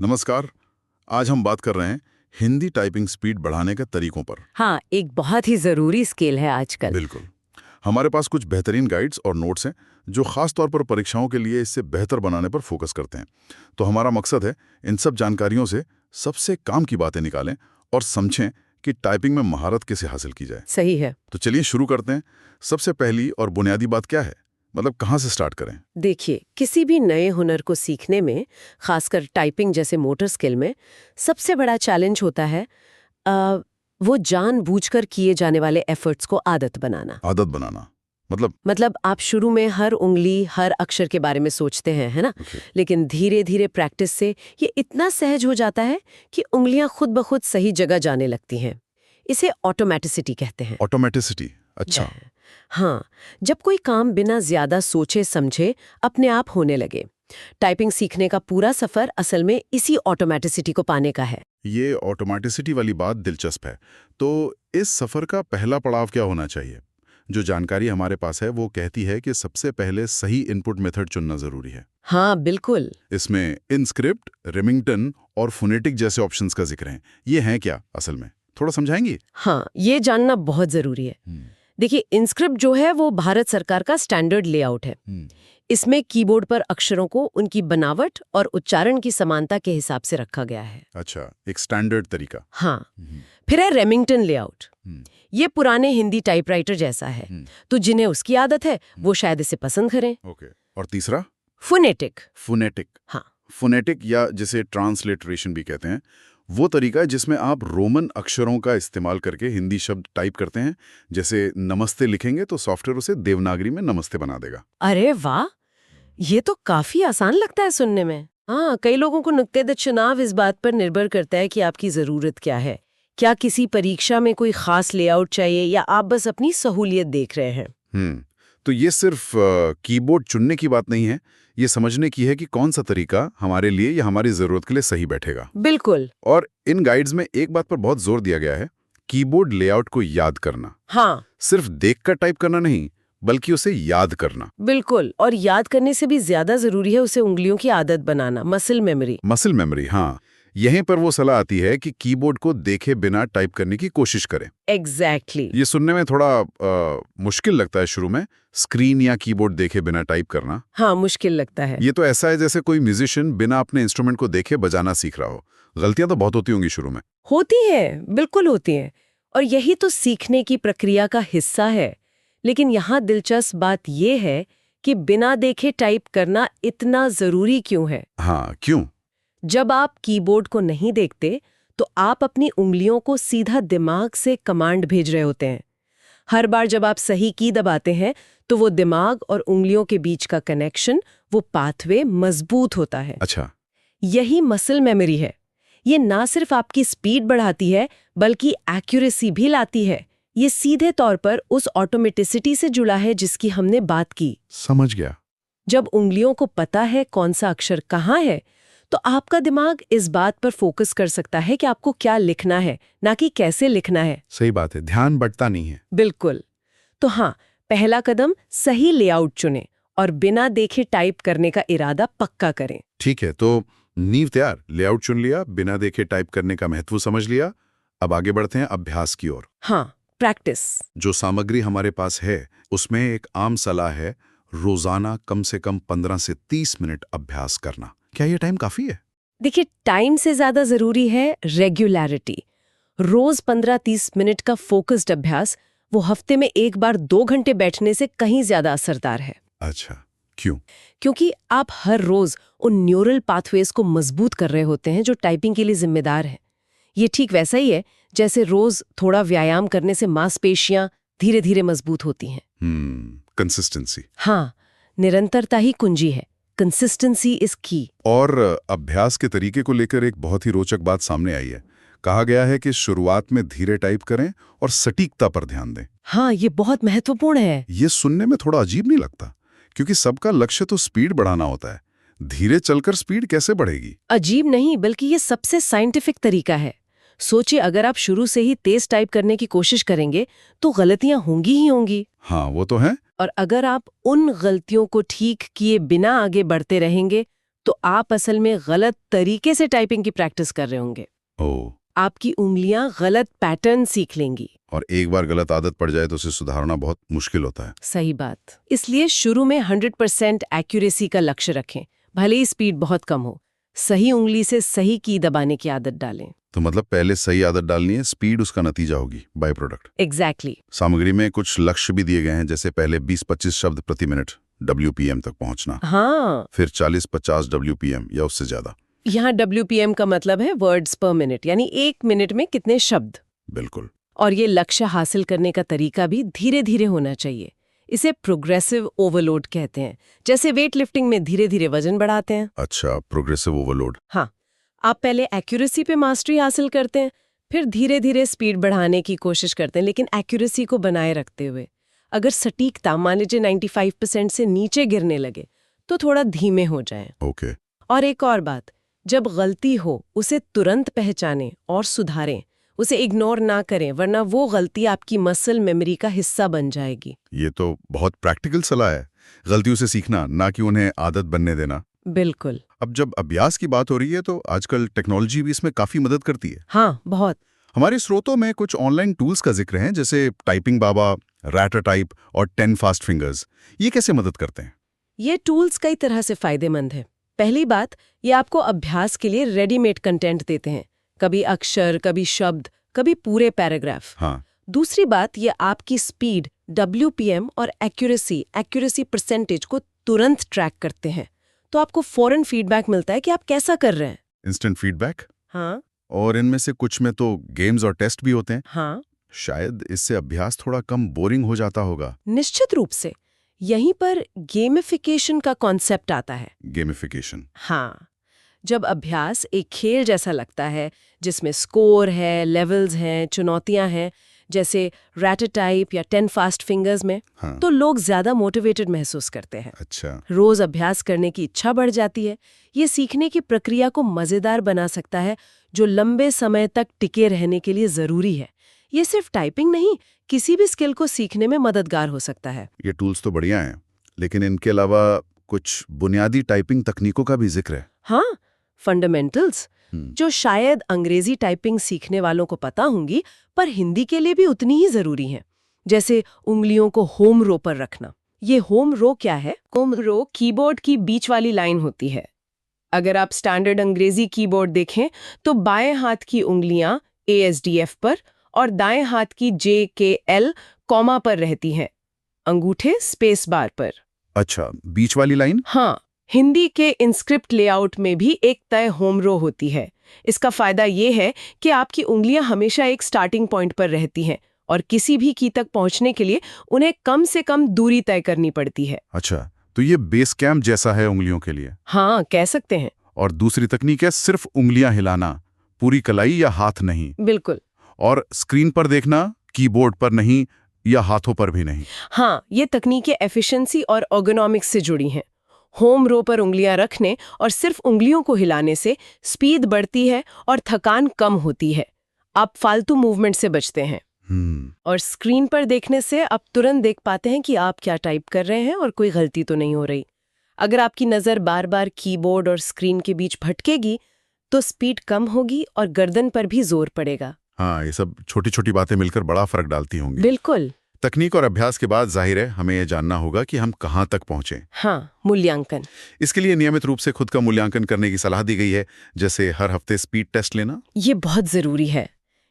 नमस्कार। आज हम बात कर रहे हैं हिंदी टाइपिंग स्पीड बढ़ाने के तरीकों पर। हाँ, एक बहुत ही जरूरी स्किल है आजकल। बिल्कुल। हमारे पास कुछ बेहतरीन गाइड्स और नोट्स हैं जो खास तौर पर परीक्षाओं के लिए इससे बेहतर बनाने पर फोकस करते हैं। तो हमारा मकसद है इन सब जानकारियों से सबसे काम की बातें निकालें और समझें कि टाइपिंग में महारत कैसे हासिल की जाए। सही है। तो चलिए शुरू करते हैं। सबसे पहली और बुनियादी बात क्या है, मतलब कहाँ से स्टार्ट करें? देखिए, किसी भी नए हुनर को सीखने में, खासकर टाइपिंग जैसे मोटर स्किल में, सबसे बड़ा चैलेंज होता है वो जानबूझकर किए जाने वाले एफर्ट्स को आदत बनाना। आदत बनाना मतलब आप शुरू में हर उंगली, हर अक्षर के बारे में सोचते हैं, है ना? लेकिन धीरे धीरे प्रैक्टिस से ये इतना सहज हो जाता है कि उंगलियां खुद ब खुद सही जगह जाने लगती हैं। इसे ऑटोमेटिसिटी कहते हैं। ऑटोमेटिसिटी, अच्छा। हाँ, जब कोई काम बिना ज्यादा सोचे समझे अपने आप होने लगे। टाइपिंग सीखने का पूरा सफर असल में इसी ऑटोमेटिसिटी को पाने का है। ये ऑटोमेटिसिटी वाली बात दिलचस्प है। तो इस सफर का पहला पड़ाव क्या होना चाहिए? जो जानकारी हमारे पास है वो कहती है कि सबसे पहले सही इनपुट मेथड चुनना जरूरी है। हाँ, बिल्कुल। इसमें इनस्क्रिप्ट, रिमिंगटन और फोनेटिक जैसे ऑप्शंस का जिक्र है। ये हैं क्या असल में? थोड़ा समझाएंगी? हाँ, ये जानना बहुत जरूरी है। देखिए, इनस्क्रिप्ट जो है वो भारत सरकार का स्टैंडर्ड लेआउट है। इसमें कीबोर्ड पर अक्षरों को उनकी बनावट और उच्चारण की समानता के हिसाब से रखा गया है। अच्छा, एक स्टैंडर्ड तरीका। हाँ। फिर है रेमिंगटन लेआउट। ये पुराने हिंदी टाइपराइटर जैसा है, तो जिन्हें उसकी आदत है वो शायद इसे पसंद करें। ओके। और तीसरा? फोनेटिक। फोनेटिक। हाँ। फोनेटिक या जिसे ट्रांसलिटरेशन भी कहते हैं, वो तरीका है जिसमें आप रोमन अक्षरों का इस्तेमाल करके हिंदी शब्द टाइप करते हैं। जैसे नमस्ते लिखेंगे तो सॉफ्टवेयर उसे देवनागरी में नमस्ते बना देगा। अरे वाह, ये तो काफी आसान लगता है सुनने में। हाँ, कई लोगों को नुक्ते चुनाव इस बात पर निर्भर करता है कि आपकी जरूरत क्या है। क्या किसी परीक्षा में कोई खास लेआउट चाहिए या आप बस अपनी सहूलियत देख रहे हैं? तो ये सिर्फ कीबोर्ड चुनने की बात नहीं है, ये समझने की है कि कौन सा तरीका हमारे लिए या हमारी जरूरत के लिए सही बैठेगा। बिल्कुल। और इन गाइड्स में एक बात पर बहुत जोर दिया गया है, कीबोर्ड लेआउट को याद करना। हाँ, सिर्फ देखकर टाइप करना नहीं, बल्कि उसे याद करना। बिल्कुल। और याद करने से भी ज्यादा जरूरी है उसे उंगलियों की आदत बनाना, मसल मेमोरी। मसल मेमोरी, हाँ। यहीं पर वो सलाह आती है कि कीबोर्ड को देखे बिना टाइप करने की कोशिश करें। एग्जैक्टली। ये सुनने में थोड़ा मुश्किल लगता है शुरू में, स्क्रीन या कीबोर्ड देखे बिना टाइप करना। हाँ, मुश्किल लगता है। ये तो ऐसा है जैसे कोई म्यूजिशियन बिना अपने इंस्ट्रूमेंट को देखे बजाना सीख रहा हो। गलतियां तो बहुत होती होंगी शुरू में। होती है, बिल्कुल होती है। और यही तो सीखने की प्रक्रिया का हिस्सा है। लेकिन यहाँ दिलचस्प बात यह है कि बिना देखे टाइप करना इतना जरूरी क्यों है? हाँ, क्यों? जब आप कीबोर्ड को नहीं देखते तो आप अपनी उंगलियों को सीधा दिमाग से कमांड भेज रहे होते हैं। हर बार जब आप सही की दबाते हैं तो वो दिमाग और उंगलियों के बीच का कनेक्शन, वो पाथवे मजबूत होता है। अच्छा। यही मसल मेमोरी है। ये ना सिर्फ आपकी स्पीड बढ़ाती है बल्कि एक्यूरेसी भी लाती है। ये सीधे तौर पर उस ऑटोमेटिसिटी से जुड़ा है जिसकी हमने बात की। समझ गया। जब उंगलियों को पता है कौन सा अक्षर कहाँ है, तो आपका दिमाग इस बात पर फोकस कर सकता है कि आपको क्या लिखना है, ना कि कैसे लिखना है। सही बात है, ध्यान बंटता नहीं है। बिल्कुल। तो हाँ, पहला कदम सही लेआउट चुनें और बिना देखे टाइप करने का इरादा पक्का करें। ठीक है, तो नींव तैयार, लेआउट चुन लिया, बिना देखे टाइप करने का महत्व समझ लिया। अब आगे बढ़ते हैं अभ्यास की ओर। हाँ, प्रैक्टिस। जो सामग्री हमारे पास है उसमें एक आम सलाह है, रोजाना कम से कम 15 से 30 मिनट अभ्यास करना। क्या ये टाइम काफी है? देखिए, टाइम से ज्यादा जरूरी है रेगुलरिटी। रोज 15-30 मिनट का फोकस्ड अभ्यास, वो हफ्ते में एक बार 2 घंटे बैठने से कहीं ज्यादा असरदार है। अच्छा, क्यों? क्योंकि आप हर रोज उन न्यूरल पाथवेज को मजबूत कर रहे होते हैं जो टाइपिंग के लिए जिम्मेदार हैं। ये ठीक वैसा ही है जैसे रोज थोड़ा व्यायाम करने से मांसपेशियां धीरे धीरे मजबूत होती हैं। कंसिस्टेंसी। हाँ, निरंतरता ही कुंजी है। कंसिस्टेंसी इज की। और अभ्यास के तरीके को लेकर एक बहुत ही रोचक बात सामने आई है। कहा गया है कि शुरुआत में धीरे टाइप करें और सटीकता पर ध्यान दें। हाँ, ये बहुत महत्वपूर्ण है। ये सुनने में थोड़ा अजीब नहीं लगता? क्योंकि सबका लक्ष्य तो स्पीड बढ़ाना होता है। धीरे चलकर स्पीड कैसे बढ़ेगी? अजीब नहीं, बल्कि ये सबसे साइंटिफिक तरीका है। सोचिए, अगर आप शुरू से ही तेज टाइप करने की कोशिश करेंगे तो गलतियां होंगी ही होंगी। हाँ, वो तो है। और अगर आप उन गलतियों को ठीक किए बिना आगे बढ़ते रहेंगे तो आप असल में गलत तरीके से टाइपिंग की प्रैक्टिस कर रहे होंगे। ओह, आपकी उंगलियां गलत पैटर्न सीख लेंगी। और एक बार गलत आदत पड़ जाए तो उसे सुधारना बहुत मुश्किल होता है। सही बात। इसलिए शुरू में 100% एक्यूरेसी का लक्ष्य रखें, भले ही स्पीड बहुत कम हो। सही उंगली से सही की दबाने की आदत डालें। तो मतलब पहले सही आदत डालनी है, स्पीड उसका नतीजा होगी, बाय प्रोडक्ट। एग्जैक्टली। सामग्री में कुछ लक्ष्य भी दिए गए हैं, जैसे पहले 20-25 शब्द प्रति मिनट WPM तक पहुंचना, हाँ, फिर 40-50 WPM या उससे ज्यादा। यहाँ WPM का मतलब है वर्ड्स पर मिनट, यानी 1 मिनट में कितने शब्द। बिल्कुल। और ये लक्ष्य हासिल करने का तरीका भी धीरे धीरे होना चाहिए। इसे प्रोग्रेसिव ओवरलोड कहते हैं, जैसे वेट लिफ्टिंग में धीरे धीरे वजन बढ़ाते हैं। अच्छा, प्रोग्रेसिव ओवरलोड। हाँ, आप पहले एक्यूरेसी पे मास्टरी हासिल करते हैं, फिर धीरे धीरे स्पीड बढ़ाने की कोशिश करते हैं, लेकिन एक्यूरेसी को बनाए रखते हुए। अगर सटीकता मान लीजिए 95% से नीचे गिरने लगे तो थोड़ा धीमे हो जाएं। ओके। और एक और बात, जब गलती हो उसे तुरंत पहचानें और सुधारें, उसे इग्नोर ना करें, वरना वो गलती आपकी मसल मेमोरी का हिस्सा बन जाएगी। ये तो बहुत प्रैक्टिकल सलाह है, गलतियों से सीखना, ना कि उन्हें आदत बनने देना। बिल्कुल। अब जब अभ्यास की बात हो रही है तो आजकल टेक्नोलॉजी भी इसमें काफी मदद करती है। हाँ, बहुत। हमारे स्रोतों में कुछ ऑनलाइन टूल्स का जिक्र है, जैसे टाइपिंग बाबा, रैटर टाइप और 10 फास्ट फिंगर्स। ये कैसे मदद करते हैं? ये टूल्स कई तरह से फायदेमंद है। पहली बात, ये आपको अभ्यास के लिए रेडीमेड कंटेंट देते हैं, कभी अक्षर, कभी शब्द, कभी पूरे पैराग्राफ। हाँ। दूसरी बात, ये आपकी स्पीड, WPM और एक्यूरेसी परसेंटेज को तुरंत ट्रैक करते हैं, तो आपको फौरन फीडबैक मिलता है कि आप कैसा कर रहे हैं। Instant feedback. हाँ और इनमें से कुछ में तो गेम्स और टेस्ट भी होते हैं। हाँ, शायद इससे अभ्यास थोड़ा कम बोरिंग हो जाता होगा। निश्चित रूप से। यहीं पर गेमिफिकेशन का कॉन्सेप्ट आता है। गेमिफिकेशन। हाँ, जब अभ्यास एक खेल जैसा लगता है, जिसमें स्कोर है, लेवल्स हैं, चुनौतियां हैं, जैसे रैटर टाइप या 10 फास्ट फिंगर्स में, हाँ। तो लोग ज्यादा मोटिवेटेड महसूस करते हैं। अच्छा। रोज अभ्यास करने की इच्छा बढ़ जाती है। ये सीखने की प्रक्रिया को मजेदार बना सकता है, जो लंबे समय तक टिके रहने के लिए जरूरी है। ये सिर्फ टाइपिंग नहीं, किसी भी स्किल को सीखने में मददगार हो सकता है। ये टूल्स तो बढ़िया हैं, लेकिन इनके अलावा कुछ बुनियादी टाइपिंग तकनीकों का भी जिक्र है। हाँ, फंडामेंटल्स, जो शायद अंग्रेजी टाइपिंग सीखने वालों को पता होंगी, पर हिंदी के लिए भी उतनी ही जरूरी हैं। जैसे उंगलियों को होम रो पर रखना। ये होम रो क्या है? होम रो कीबोर्ड की बीच वाली लाइन होती है। अगर आप स्टैंडर्ड अंग्रेजी कीबोर्ड देखें तो बाएं हाथ की उंगलियां ASDF पर और दाएं हाथ की JKL कॉमा पर रहती हैं, अंगूठे स्पेस बार पर। अच्छा, बीच वाली लाइन। हाँ, हिंदी के इंस्क्रिप्ट लेआउट में भी एक तय होम रो होती है। इसका फायदा ये है कि आपकी उंगलियां हमेशा एक स्टार्टिंग पॉइंट पर रहती हैं और किसी भी की तक पहुंचने के लिए उन्हें कम से कम दूरी तय करनी पड़ती है। अच्छा, तो ये बेस कैंप जैसा है उंगलियों के लिए। हाँ, कह सकते हैं। और दूसरी तकनीक है सिर्फ उंगलियां हिलाना, पूरी कलाई या हाथ नहीं। बिल्कुल। और स्क्रीन पर देखना, कीबोर्ड पर नहीं या हाथों पर भी नहीं। हाँ, ये तकनीकें एफिशिएंसी और ergonomics से जुड़ी हैं। होम रो पर उंगलियां रखने और सिर्फ उंगलियों को हिलाने से स्पीड बढ़ती है और थकान कम होती है। आप फालतू मूवमेंट से बचते हैं। और स्क्रीन पर देखने से आप तुरंत देख पाते हैं कि आप क्या टाइप कर रहे हैं और कोई गलती तो नहीं हो रही। अगर आपकी नज़र बार बार कीबोर्ड और स्क्रीन के बीच भटकेगी तो स्पीड कम होगी और गर्दन पर भी जोर पड़ेगा। हाँ, ये सब छोटी छोटी बातें मिलकर बड़ा फर्क डालती होंगी। बिल्कुल। तकनीक और अभ्यास के बाद जाहिर है हमें ये जानना होगा कि हम कहाँ तक पहुँचे। हाँ, मूल्यांकन। इसके लिए नियमित रूप से खुद का मूल्यांकन करने की सलाह दी गई है, जैसे हर हफ्ते स्पीड टेस्ट लेना। ये बहुत ज़रूरी है।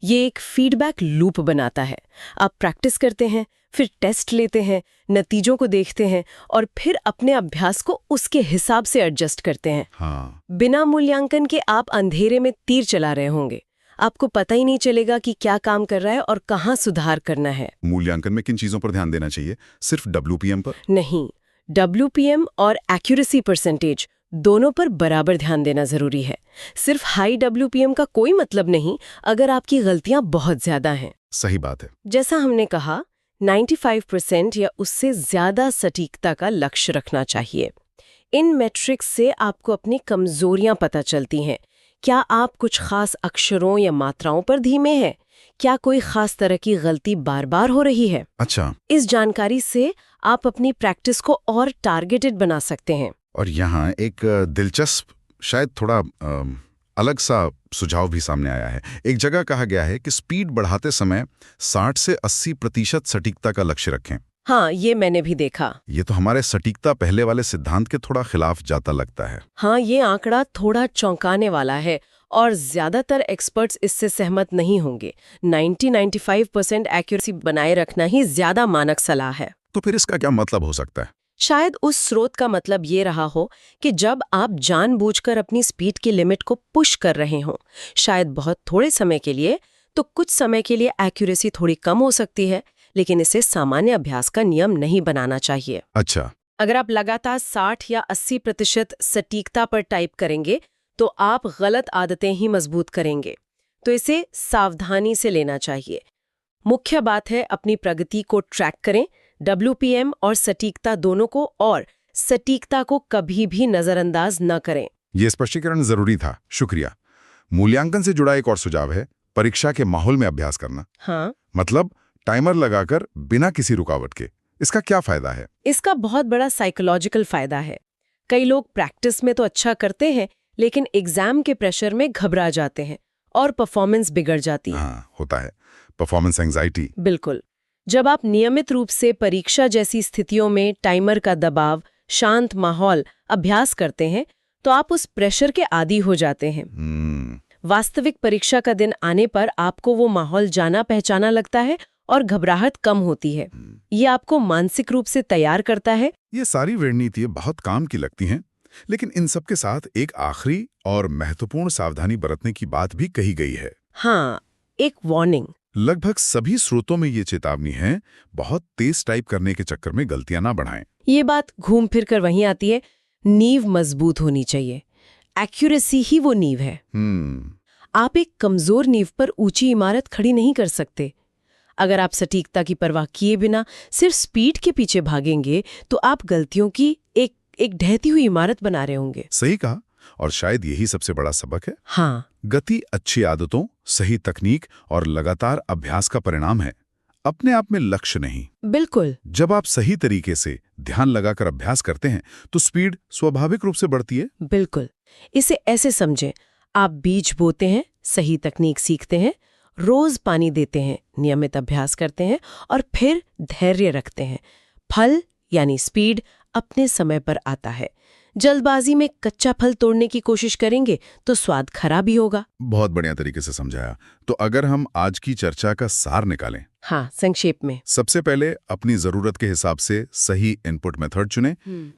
ये एक फीडबैक लूप बनाता है। आप प्रैक्टिस करते हैं, फिर टेस्ट लेते हैं, नतीजों को देखते हैं और फिर अपने अभ्यास को उसके हिसाब से एडजस्ट करते हैं। हाँ। बिना मूल्यांकन के आप अंधेरे में तीर चला रहे होंगे। आपको पता ही नहीं चलेगा कि क्या काम कर रहा है और कहाँ सुधार करना है। मूल्यांकन में किन चीजों पर ध्यान देना चाहिए? सिर्फ WPM पर? नहीं, WPM और एक्यूरेसी परसेंटेज दोनों पर बराबर ध्यान देना जरूरी है। सिर्फ हाई WPM का कोई मतलब नहीं अगर आपकी गलतियां बहुत ज्यादा हैं। सही बात है। जैसा हमने कहा, 95% या उससे ज्यादा सटीकता का लक्ष्य रखना चाहिए। इन मैट्रिक्स से आपको अपनी कमजोरियां पता चलती हैं। क्या आप कुछ खास अक्षरों या मात्राओं पर धीमे हैं? क्या कोई खास तरह की गलती बार बार हो रही है? अच्छा। इस जानकारी से आप अपनी प्रैक्टिस को और टारगेटेड बना सकते हैं। और यहाँ एक दिलचस्प, शायद थोड़ा अलग सा सुझाव भी सामने आया है। एक जगह कहा गया है कि स्पीड बढ़ाते समय 60 से 80% सटीकता का लक्ष्य रखें। हाँ, ये मैंने भी देखा। ये तो हमारे सटीकता पहले वाले सिद्धांत के थोड़ा खिलाफ जाता लगता है। हाँ, ये आंकड़ा थोड़ा चौंकाने वाला है और ज्यादातर एक्सपर्ट्स इससे सहमत नहीं होंगे। 90-95% एक्यूरेसी बनाए रखना ही ज्यादा मानक सलाह है। तो फिर इसका क्या मतलब हो सकता है? शायद उस स्रोत का मतलब ये रहा हो कि जब आप जानबूझकर अपनी स्पीड की लिमिट को पुश कर रहे हों, शायद बहुत थोड़े समय के लिए, तो कुछ समय के लिए एक्यूरेसी थोड़ी कम हो सकती है, लेकिन इसे सामान्य अभ्यास का नियम नहीं बनाना चाहिए। अच्छा। अगर आप लगातार 60 या 80% सटीकता पर टाइप करेंगे तो आप गलत आदतें ही मजबूत करेंगे। तो इसे सावधानी से लेना चाहिए। मुख्य बात है अपनी प्रगति को ट्रैक करें, WPM और सटीकता दोनों को, और सटीकता को कभी भी नजरअंदाज न करें। ये स्पष्टीकरण जरूरी था, शुक्रिया। मूल्यांकन से जुड़ा एक और सुझाव है परीक्षा के माहौल में अभ्यास करना। हाँ, मतलब टाइमर लगाकर बिना किसी रुकावट के। इसका क्या फायदा है? इसका बहुत बड़ा साइकोलॉजिकल फायदा है। कई लोग प्रैक्टिस में तो अच्छा करते हैं, लेकिन एग्जाम के प्रेशर में घबरा जाते हैं और परफॉर्मेंस बिगड़ जाती है। हाँ, होता है परफॉर्मेंस एंजाइटी। बिल्कुल। जब आप नियमित रूप से परीक्षा जैसी स्थितियों में टाइमर का दबाव, शांत माहौल अभ्यास करते हैं, तो आप उस प्रेशर के आदी हो जाते हैं। वास्तविक परीक्षा का दिन आने पर आपको वो माहौल जाना पहचाना लगता है और घबराहट कम होती है। ये आपको मानसिक रूप से तैयार करता है। ये सारी रणनीतियां बहुत काम की लगती हैं, लेकिन इन सब के साथ एक आखिरी और महत्वपूर्ण सावधानी बरतने की बात भी कही गई है। हाँ, एक वार्निंग। लगभग सभी स्रोतों में ये चेतावनी है, बहुत तेज टाइप करने के चक्कर में गलतियां ना बढ़ाएं। ये बात घूम फिर कर वहीं आती है, नींव मजबूत होनी चाहिए। एक्यूरेसी ही वो नींव है। आप एक कमजोर नींव पर ऊंची इमारत खड़ी नहीं कर सकते। अगर आप सटीकता की परवाह किए बिना सिर्फ स्पीड के पीछे भागेंगे, तो आप गलतियों की एक ढहती हुई इमारत बना रहे होंगे। सही कहा, और शायद यही सबसे बड़ा सबक है। हाँ, गति अच्छी आदतों, सही तकनीक और लगातार अभ्यास का परिणाम है, अपने आप में लक्ष्य नहीं। बिल्कुल। जब आप सही तरीके से ध्यान लगाकर अभ्यास करते हैं तो स्पीड स्वाभाविक रूप से बढ़ती है। बिल्कुल। इसे ऐसे समझें, आप बीज बोते हैं, सही तकनीक सीखते हैं, रोज पानी देते हैं, नियमित अभ्यास करते हैं और फिर धैर्य रखते हैं। फल यानी स्पीड अपने समय पर आता है। जल्दबाजी में कच्चा फल तोड़ने की कोशिश करेंगे तो स्वाद खराब ही होगा। बहुत बढ़िया तरीके से समझाया। तो अगर हम आज की चर्चा का सार निकालें, हाँ, संक्षेप में, सबसे पहले अपनी जरूरत के हिसाब से सही इनपुट मेथड चुनें,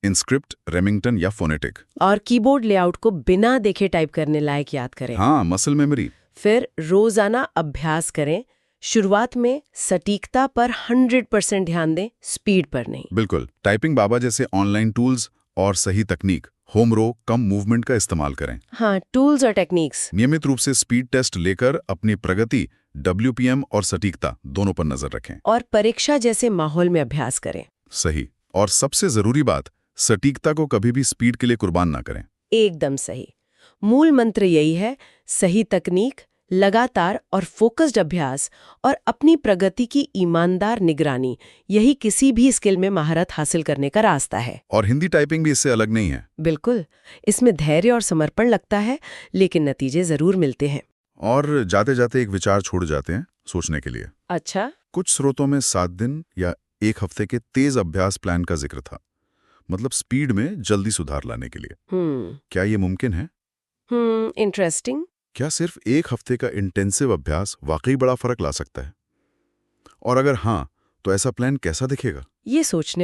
इनस्क्रिप्ट, रेमिंगटन या फोनेटिक। और कीबोर्ड लेआउट को बिना देखे टाइप करने लायक याद करें। हाँ, मसल मेमोरी। फिर रोजाना अभ्यास करें। शुरुआत में सटीकता पर 100% ध्यान दें, स्पीड पर नहीं। बिल्कुल। टाइपिंग बाबा जैसे ऑनलाइन टूल्स और सही तकनीक, होम रो, कम मूवमेंट का इस्तेमाल करें। हाँ, टूल्स और टेक्निक्स। नियमित रूप से स्पीड टेस्ट लेकर अपनी प्रगति, WPM और सटीकता दोनों पर नजर रखें। और परीक्षा जैसे माहौल में अभ्यास करें। सही। और सबसे जरूरी बात, सटीकता को कभी भी स्पीड के लिए कुर्बान ना करें। एकदम सही। मूल मंत्र यही है, सही तकनीक, लगातार और फोकस्ड अभ्यास और अपनी प्रगति की ईमानदार निगरानी, यही किसी भी स्किल में महारत हासिल करने का रास्ता है। और हिंदी टाइपिंग भी इससे अलग नहीं है। बिल्कुल। इसमें धैर्य और समर्पण लगता है, लेकिन नतीजे जरूर मिलते हैं। और जाते जाते एक विचार छोड़ जाते हैं सोचने के लिए। अच्छा। कुछ स्रोतों में 7 दिन या 1 हफ्ते के तेज अभ्यास प्लान का जिक्र था, मतलब स्पीड में जल्दी सुधार लाने के लिए। क्या ये मुमकिन है? इंटरेस्टिंग। क्या सिर्फ 1 हफ्ते का इंटेंसिव अभ्यास वाकई बड़ा फर्क ला सकता है? और अगर हाँ, तो ऐसा प्लान कैसा दिखेगा? ये सोचने